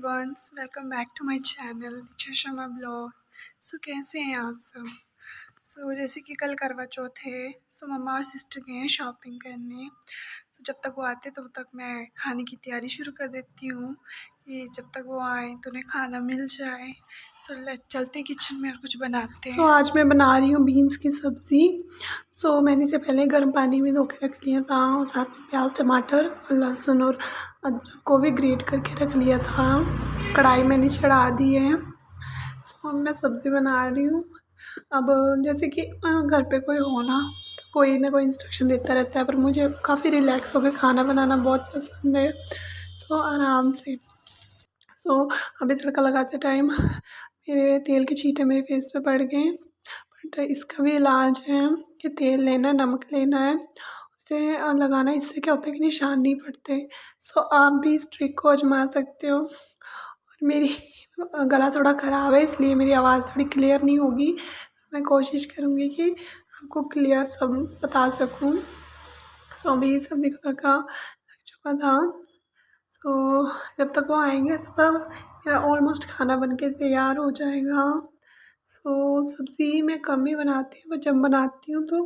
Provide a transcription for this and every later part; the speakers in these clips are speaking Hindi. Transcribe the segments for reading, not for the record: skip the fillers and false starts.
Everyone's welcome back to my channel Diksha Sharma blog. कैसे हैं आप सब। जैसे कि कल करवा चौथ है, मम्मा और सिस्टर गए हैं शॉपिंग करने। जब तक वो आते तब तक मैं खाने की तैयारी शुरू कर देती हूँ कि जब तक वो आए तो उन्हें खाना मिल जाए। चलते किचन में और कुछ बनाते हैं। आज मैं बना रही हूँ बीन्स की सब्ज़ी। मैंने इसे पहले गर्म पानी में धो के रख लिया था और साथ में प्याज टमाटर और लहसुन और अदरक को भी ग्रेट करके रख लिया था। कढ़ाई मैंने चढ़ा दी है। अब मैं सब्ज़ी बना रही हूँ। अब जैसे कि घर पे कोई हो ना तो कोई ना कोई इंस्ट्रक्शन देता रहता है, पर मुझे काफ़ी रिलैक्स होकर खाना बनाना बहुत पसंद है। आराम से अभी तड़का लगाते टाइम मेरे तेल के छींटे मेरे फेस पे पड़ गए, बट इसका भी इलाज है कि तेल लेना है, नमक लेना है, उसे लगाना है। इससे क्या होता है कि निशान नहीं पड़ते। आप भी इस ट्रिक को आजमा सकते हो। और मेरी गला थोड़ा ख़राब है इसलिए मेरी आवाज़ थोड़ी क्लियर नहीं होगी। मैं कोशिश करूँगी कि आपको क्लियर सब बता सकूँ। अभी सब्ज़ी का तड़का लग चुका था। जब तक वो आएंगे तब तक मेरा ऑलमोस्ट खाना बन के तैयार हो जाएगा। सब्ज़ी मैं कम ही बनाती हूँ, जब बनाती हूँ तो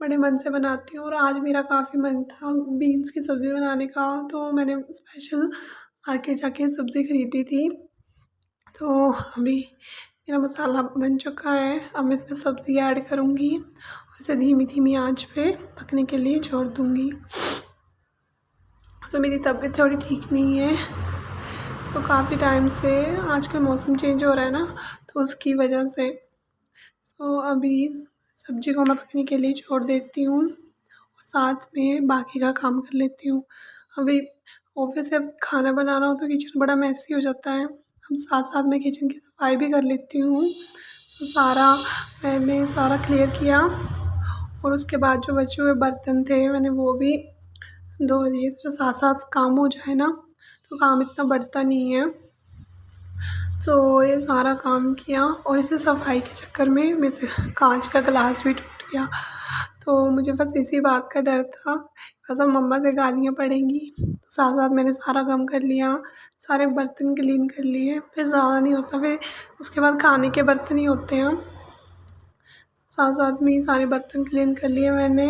बड़े मन से बनाती हूँ। और आज मेरा काफ़ी मन था बीन्स की सब्ज़ी बनाने का, तो मैंने स्पेशल मार्केट जाके सब्ज़ी ख़रीदी थी। अभी मेरा मसाला बन चुका है। अब मैं इसमें सब्ज़ी ऐड करूँगी और इसे धीमी धीमी आंच पे पकने के लिए छोड़ दूँगी। मेरी तबीयत थोड़ी ठीक नहीं है। काफ़ी टाइम से आजकल मौसम चेंज हो रहा है ना, तो उसकी वजह से अभी सब्ज़ी को मैं पकने के लिए छोड़ देती हूँ और साथ में बाकी का काम कर लेती हूँ। अभी ऑफिस से खाना बनाना हो तो किचन बड़ा मैसी हो जाता है। हम साथ साथ में किचन की सफाई भी कर लेती हूँ। मैंने सारा क्लियर किया और उसके बाद जो बचे हुए बर्तन थे मैंने वो भी धो दिए। साथ साथ काम हो जाए ना तो काम इतना बढ़ता नहीं है। ये सारा काम किया और इसे सफाई के चक्कर में मेरे कांच का गिलास भी टूट गया। मुझे बस इसी बात का डर था, बस अब मम्मा से गालियाँ पड़ेंगी। साथ साथ मैंने सारा काम कर लिया, सारे बर्तन क्लीन कर लिए। फिर ज़्यादा नहीं होता, फिर उसके बाद खाने के बर्तन ही होते हैं। साथ साथ में ही सारे बर्तन क्लीन कर लिए मैंने।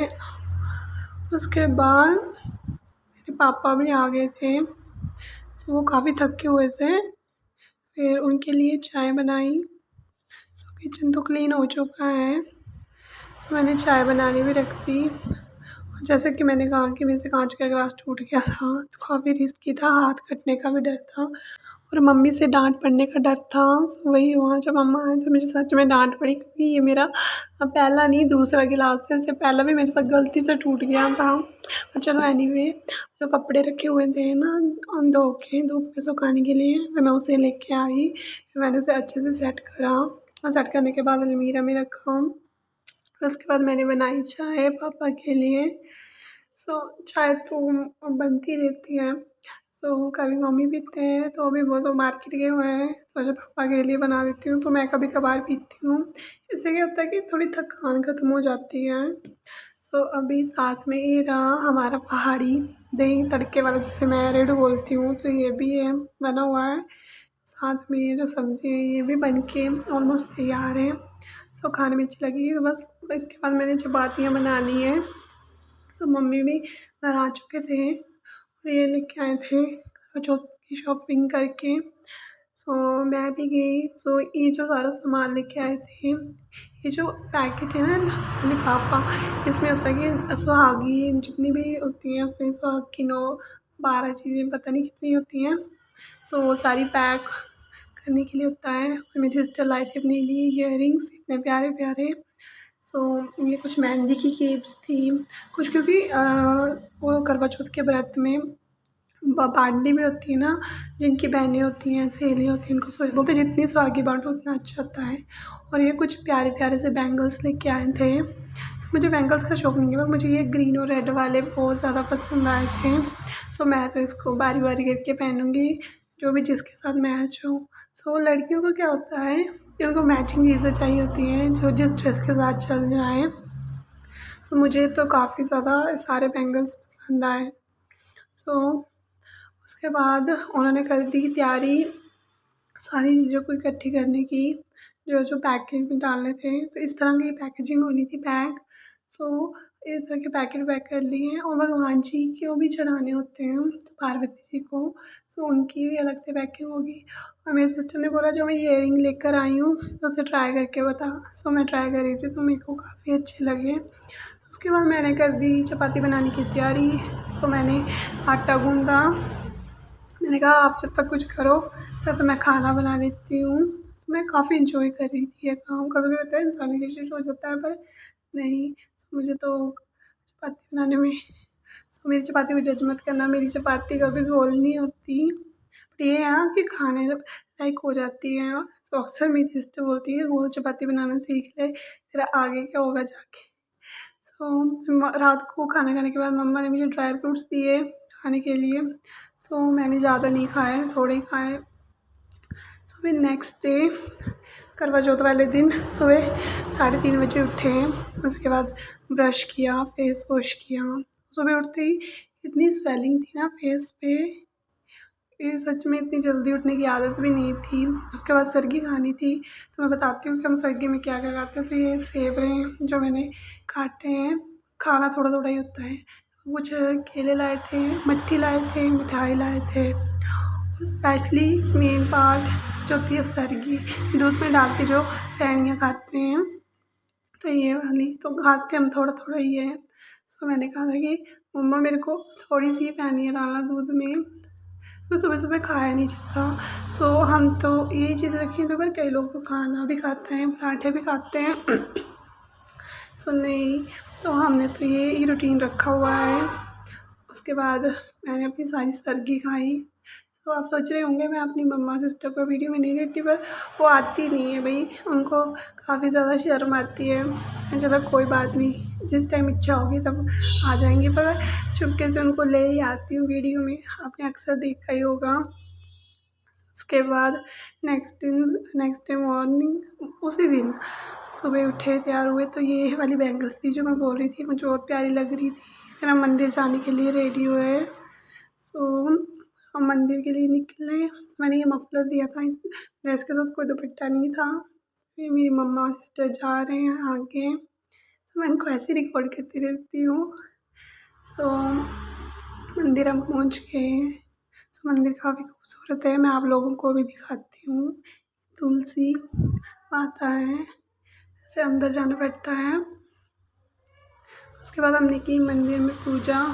उसके बाद मेरे पापा भी आ गए थे, वो काफ़ी थके हुए थे। फिर उनके लिए चाय बनाई। किचन तो क्लीन हो चुका है। मैंने चाय बनानी भी रख दी। और जैसे कि मैंने कहा कि मेरे से कांच का गिलास टूट गया था तो काफ़ी रिस्की था, हाथ कटने का भी डर था और मम्मी से डांट पड़ने का डर था। वही हुआ, जब मम्मा आए तो मुझे सच में डांट पड़ी, क्योंकि ये मेरा पहला नहीं दूसरा गिलास था। इससे पहला भी मेरे साथ गलती से टूट गया था। चलो एनीवे, जो कपड़े रखे हुए थे ना धो के धूप में सुखाने के लिए, मैं उसे लेके आई। मैंने उसे अच्छे से सेट करा और सेट करने के बाद अलमीरा में रखा। उसके बाद मैंने बनाई चाय पापा के लिए। चाय तो बनती रहती है। कभी मम्मी पीते हैं तो अभी वो तो मार्केट गए हुए हैं, तो जब पापा के लिए बना देती हूँ तो मैं कभी कभार पीती हूँ। इससे क्या होता है कि थोड़ी थकान ख़त्म हो जाती है। अभी साथ में ये रहा हमारा पहाड़ी दही तड़के वाला, जिसे मैं रेडू बोलती हूँ, तो ये भी है बना हुआ है। साथ में ये जो सब्ज़ी है ये भी बन के ऑलमोस्ट तैयार है। खाने में अच्छी लगेगी। तो बस इसके बाद मैंने चपातियाँ बनानी है। मम्मी भी घर आ चुके थे और ये लेके आए थे करवा चौथ की शॉपिंग करके। मैं भी गई। ये जो सारा सामान लेके आए थे, ये जो पैकेट है ना लिफाफा, इसमें होता है कि सुहागी जितनी भी होती हैं उसमें सुहाग की 9-12 चीज़ें पता नहीं कितनी होती हैं। वो सारी पैक करने के लिए होता है। और मेरी सिस्टर लाई थी अपने लिए ईयररिंग्स इतने प्यारे प्यारे। ये कुछ मेहंदी की क्लिप्स थी कुछ, क्योंकि वो करवा चौथ के व्रत में बांटनी भी होती है ना, जिनकी बहनें होती हैं सहेली होती हैं उनको बोलते जितनी सुहागी बांटो उतना अच्छा होता है। और ये कुछ प्यारे प्यारे से बैंगल्स लेके आए थे। मुझे बैंगल्स का शौक़ नहीं है, पर मुझे ये ग्रीन और रेड वाले बहुत ज़्यादा पसंद आए थे। मैं तो इसको बारी बारी करके पहनूँगी, जो भी जिसके साथ मैच हो। लड़कियों को क्या होता है कि उनको मैचिंग चीज़ें चाहिए होती हैं जो जिस ड्रेस के साथ चल जाए। मुझे तो काफ़ी ज़्यादा सारे बैंगल्स पसंद आए। उसके बाद उन्होंने कर दी तैयारी सारी चीज़ों को इकट्ठी करने की, जो जो पैकेज में डालने थे। तो इस तरह की पैकेजिंग होनी थी बैग। सो इस तरह के पैकेट पैक कर लिए और भगवान जी को भी चढ़ाने होते हैं, तो पार्वती जी को, सो उनकी भी अलग से पैकिंग होगी। और मेरी सिस्टर ने बोला जो मैं इयररिंग लेकर आई हूँ तो उसे ट्राई करके बता। सो मैं ट्राई कर रही थी तो मेरे को काफ़ी अच्छे लगे। उसके बाद मैंने कर दी चपाती बनाने की तैयारी। सो मैंने आटा गूँधा। मैंने कहा आप जब तक कुछ करो तब तक मैं खाना बना लेती हूँ। तो मैं काफ़ी इंजॉय कर रही थी ये काम। कभी कभी होता है इंसान इरिटेट हो जाता है, पर नहीं, सो मुझे तो चपाती बनाने में, सो मेरी चपाती को जज मत करना, मेरी चपाती कभी गोल नहीं होती, बट ये है कि खाने लायक हो जाती है। तो अक्सर मेरी सिस्टर बोलती है गोल चपाती बनाना सीख ले, तेरा आगे क्या होगा जाके। सो रात को खाना खाने के बाद मम्मा ने मुझे ड्राई फ्रूट्स दिए खाने के लिए। सो मैंने ज़्यादा नहीं खाए, थोड़े ही खाए। सो फिर नेक्स्ट डे करवा चौथ वाले दिन सुबह 3:30 बजे उठे हैं। उसके बाद ब्रश किया, फेस वॉश किया। सुबह उठते ही इतनी स्वेलिंग थी ना फेस पे, ये सच में इतनी जल्दी उठने की आदत भी नहीं थी। उसके बाद सरगी खानी थी, तो मैं बताती हूँ कि हम सरगी में क्या क्या खाते हैं। तो ये सेब हैं जो मैंने काटे हैं, खाना थोड़ा थोड़ा ही होता है। कुछ केले लाए थे, मट्ठी लाए थे, मिठाई लाए थे। और स्पेशली मेन पार्ट जो होती है सरगी, दूध में डाल के जो फेड़ियाँ खाते हैं, तो ये वाली तो खाते हम थोड़ा थोड़ा ही है। सो मैंने कहा था कि मम्मा मेरे को थोड़ी सी फेड़ियाँ डालना दूध में, तो सुबह सुबह खाया नहीं जाता। सो हम तो यही चीज़ रखी तो, पर कई लोग तो खाना भी खाते हैं, पराठे भी खाते हैं। सो नहीं, तो हमने तो ये रूटीन रखा हुआ है। उसके बाद मैंने अपनी सारी सरगी खाई। तो आप सोच रहे होंगे मैं अपनी मम्मा सिस्टर को वीडियो में नहीं देती, पर वो आती नहीं है भाई, उनको काफ़ी ज़्यादा शर्म आती है। चलो कोई बात नहीं, जिस टाइम इच्छा होगी तब आ जाएंगी, पर मैं चुपके से उनको ले ही आती हूँ वीडियो में, आपने अक्सर देखा ही होगा। उसके बाद नेक्स्ट डे मॉर्निंग उसी दिन सुबह उठे, तैयार हुए, तो ये वाली बैंगल्स थी जो मैं बोल रही थी, मुझे बहुत प्यारी लग रही थी। फिर हम मंदिर जाने के लिए रेडी हुए। सो हम मंदिर के लिए निकले। मैंने ये मफलर लिया था, इस ड्रेस के साथ कोई दुपट्टा नहीं था। ये मेरी मम्मा और सिस्टर जा रहे हैं आगे, तो मैं इनको ऐसे रिकॉर्ड करती रहती हूँ। सो मंदिर हम पहुँच गए। सो मंदिर काफ़ी खूबसूरत है, मैं आप लोगों को भी दिखाती हूँ। तुलसी माता है, ऐसे अंदर जाना पड़ता है। उसके बाद हमने की मंदिर में पूजा।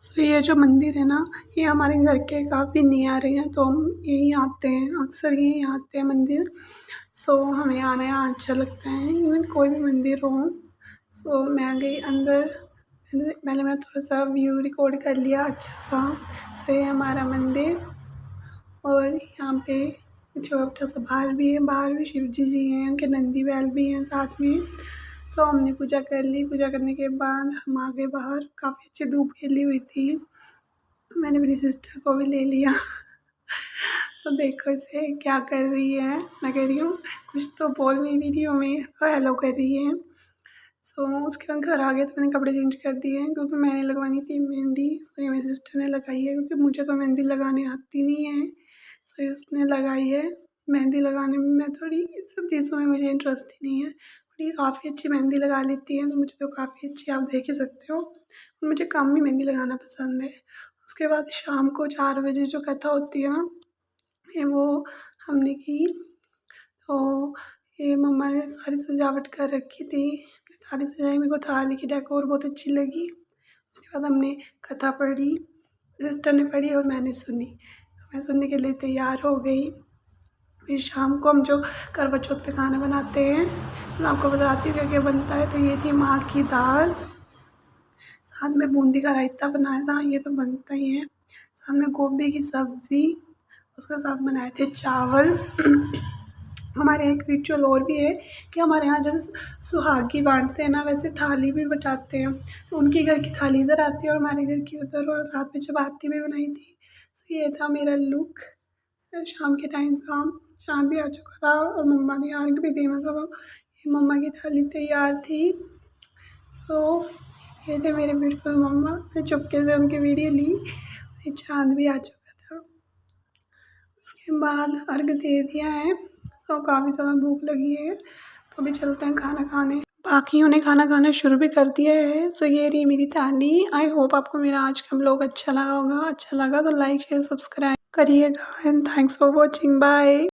सो ये जो मंदिर है ना, ये हमारे घर के काफ़ी नियर है, तो हम यहीं आते हैं, अक्सर यहीं आते हैं मंदिर। सो हमें आना यहाँ अच्छा लगता है, इवन कोई भी मंदिर हो। सो मैं गई अंदर, पहले मैं थोड़ा सा व्यू रिकॉर्ड कर लिया अच्छा सा। सो ये हमारा मंदिर, और यहाँ पे छोटा सा बाहर भी शिव जी हैं, उनके नंदी बैल भी हैं साथ में। सो हमने पूजा कर ली। पूजा करने के बाद हम आ गए बाहर, काफ़ी अच्छी धूप खिली हुई थी। मैंने मेरी सिस्टर को भी ले लिया। तो देखो इसे क्या कर रही है, मैं कह रही हूँ कुछ तो बोल मेरी वीडियो में, तो हेलो कर रही है। सो उसके बाद घर आ गए, तो मैंने कपड़े चेंज कर दिए क्योंकि मैंने लगवानी थी मेहंदी। सो ये मेरी सिस्टर ने लगाई है, क्योंकि मुझे तो मेहंदी लगाने आती नहीं है। सो ये उसने लगाई है। मेहंदी लगाने में मैं थोड़ी, इस सब चीज़ों में मुझे इंटरेस्ट ही नहीं है, बट ये काफ़ी अच्छी मेहंदी लगा लेती है, तो मुझे तो काफ़ी अच्छी, आप देख ही सकते हो। और मुझे कम ही मेहंदी लगाना पसंद है। उसके बाद शाम को 4 बजे जो कथा होती है ना, ये वो हमने की। तो ये मम्मा ने सारी सजावट कर रखी थी, थाली सजाई, मेरे को थाली की डेकोर बहुत अच्छी लगी। उसके बाद हमने कथा पढ़ी, सिस्टर ने पढ़ी और मैंने सुनी। मैं सुनने के लिए तैयार हो गई। फिर शाम को हम जो करवा चौथ पे खाना बनाते हैं, तो मैं आपको बताती हूँ क्या क्या बनता है। तो ये थी माँ की दाल, साथ में बूंदी का रायता बनाया था, ये तो बनता ही है। साथ में गोभी की सब्ज़ी, उसके साथ बनाए थे चावल। हमारे यहाँ एक रिचुअल और भी है कि हमारे यहाँ जैसे सुहागी बांटते हैं ना, वैसे थाली भी बटाते हैं। तो उनके घर की थाली इधर आती है और हमारे घर की उधर, और साथ में चपाती भी बनाई थी। सो ये था मेरा लुक शाम के टाइम का। चाँद भी आ चुका था और मम्मा ने अर्घ भी देना था, तो ये मम्मा की थाली तैयार थी। सो ये थे मेरे ब्यूटीफुल मम्मा। मैं चुपके से उनकी वीडियो ली, कि चाँद भी आ चुका था। उसके बाद अर्घ दे दिया है। सो काफ़ी ज़्यादा भूख लगी है, तो अभी चलते हैं खाना खाने। बाकियों ने खाना खाना शुरू भी कर दिया है। सो ये रही मेरी थाली। आई होप आपको मेरा आज का व्लॉग अच्छा लगा होगा। अच्छा लगा तो लाइक शेयर सब्सक्राइब करिएगा and thanks for watching. Bye.